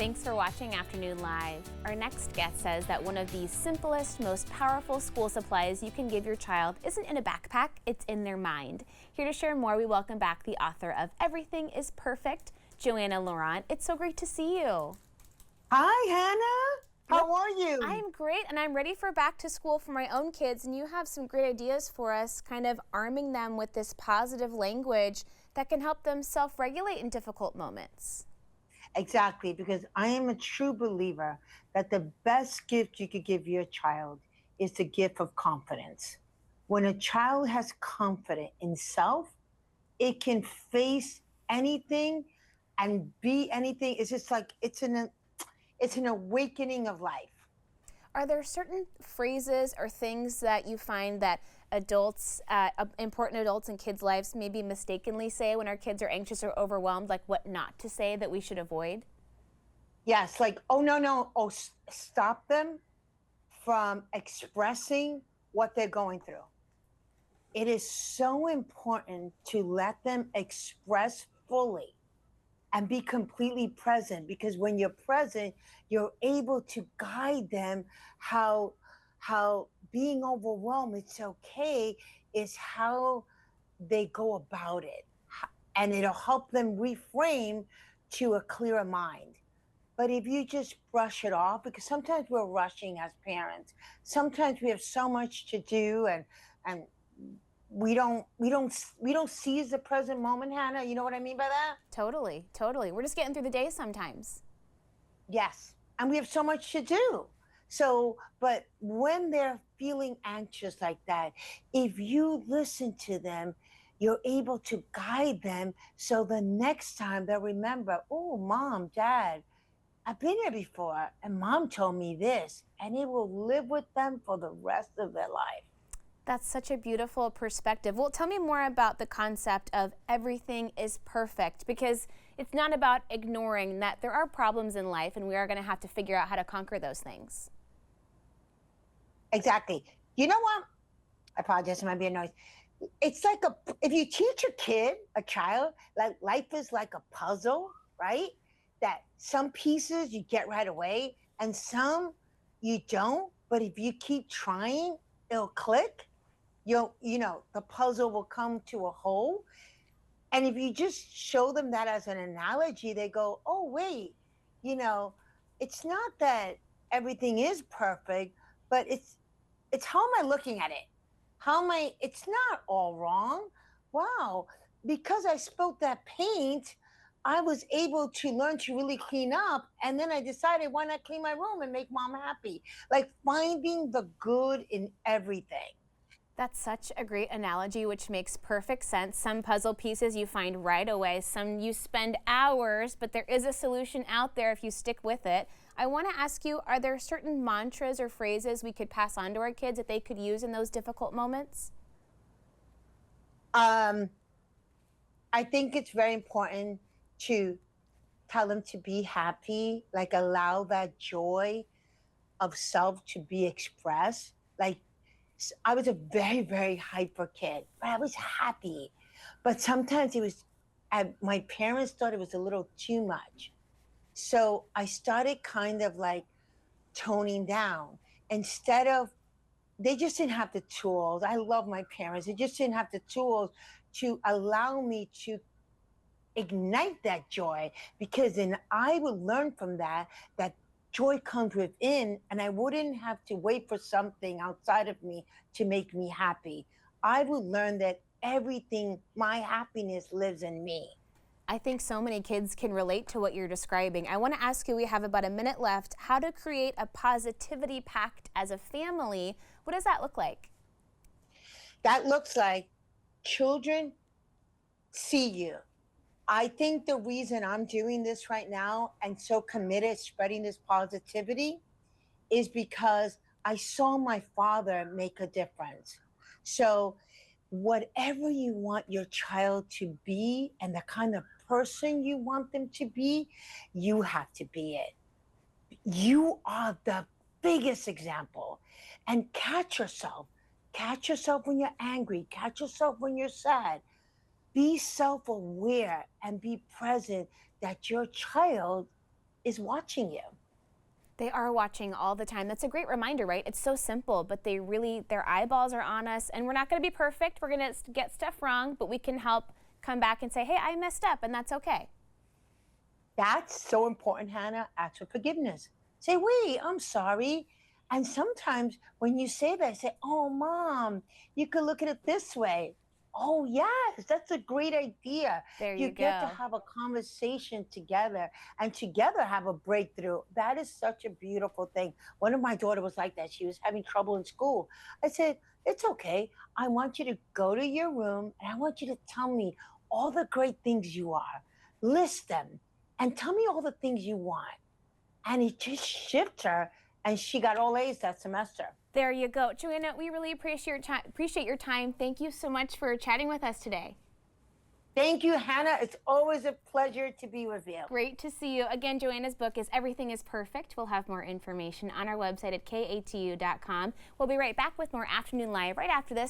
Thanks for watching Afternoon Live. Our next guest says that one of the simplest, most powerful school supplies you can give your child isn't in a backpack, it's in their mind. Here to share more, we welcome back the author of Everything is Perfect, Johanna Laurent. It's so great to see you. Hi, Hannah. How are you? I'm great, and I'm ready for back to school for my own kids, and you have some great ideas for us, kind of arming them with this positive language that can help them self-regulate in difficult moments. Exactly, because I am a true believer that the best gift you could give your child is the gift of confidence. When a child has confidence in self, it can face anything and be anything. It's just like it's an awakening of life. Are there certain phrases or things that you find that adults, important adults in kids' lives maybe mistakenly say when our kids are anxious or overwhelmed, like what not to say that we should avoid? Yes, like, oh, no. Oh, stop them from expressing what they're going through. It is so important to let them express fully and be completely present, because when you're present, you're able to guide them how being overwhelmed, it's okay, is how they go about it. And it'll help them reframe to a clearer mind. But if you just brush it off, because sometimes we're rushing as parents, sometimes we have so much to do, and we don't seize the present moment, Hannah. You know what I mean by that? Totally, totally. We're just getting through the day sometimes. Yes. And we have so much to do. So, but when they're feeling anxious like that, if you listen to them, you're able to guide them. So the next time they'll remember, oh, mom, dad, I've been here before, and mom told me this, and it will live with them for the rest of their life. That's such a beautiful perspective. Well, tell me more about the concept of everything is perfect, because it's not about ignoring that there are problems in life and we are going to have to figure out how to conquer those things. Exactly. You know what? I apologize, it might be a noise. It's like if you teach a child, like life is like a puzzle, right? That some pieces you get right away and some you don't. But if you keep trying, it'll click. The puzzle will come to a whole. And if you just show them that as an analogy, they go, oh, wait, you know, it's not that everything is perfect, but it's how am I looking at it? How am I, it's not all wrong. Wow. Because I spilled that paint, I was able to learn to really clean up. And then I decided, why not clean my room and make mom happy? Like finding the good in everything. That's such a great analogy, which makes perfect sense. Some puzzle pieces you find right away, some you spend hours, but there is a solution out there if you stick with it. I want to ask you, are there certain mantras or phrases we could pass on to our kids that they could use in those difficult moments? Um, I think it's very important to tell them to be happy, like allow that joy of self to be expressed. Like I was a very, very hyper kid, but I was happy. But sometimes my parents thought it was a little too much. So I started kind of like toning down. Instead of, they just didn't have the tools. I love my parents. They just didn't have the tools to allow me to ignite that joy, because then I would learn from that joy comes within, and I wouldn't have to wait for something outside of me to make me happy. I would learn that everything, my happiness lives in me. I think so many kids can relate to what you're describing. I want to ask you, we have about a minute left, how to create a positivity pact as a family. What does that look like? That looks like children see you. I think the reason I'm doing this right now and so committed spreading this positivity is because I saw my father make a difference. So, whatever you want your child to be and the kind of person you want them to be, you have to be it. You are the biggest example. And catch yourself. Catch yourself when you're angry. Catch yourself when you're sad. Be self aware and be present that your child is watching you. They are watching all the time. That's a great reminder, right? It's so simple, but their eyeballs are on us, and we're not going to be perfect. We're going to get stuff wrong, but we can help come back and say, hey, I messed up, and that's okay. That's so important, Hannah. Ask for forgiveness. Say, wait, I'm sorry. And sometimes when you say that, say, oh, Mom, you could look at it this way. Oh, yes, that's a great idea. There You you get to go. have a conversation together and together have a breakthrough. That is such a beautiful thing. One of my daughter was like that. She was having trouble in school. I said, it's okay. I want you to go to your room and I want you to tell me all the great things you are. List them and tell me all the things you want. And it just shifted her, and she got all A's that semester. There you go. Johanna, we really appreciate your time. Thank you so much for chatting with us today. Thank you, Hannah. It's always a pleasure to be with you. Great to see you. Again, Johanna's book is Everything is Perfect. We'll have more information on our website at katu.com. We'll be right back with more Afternoon Live right after this.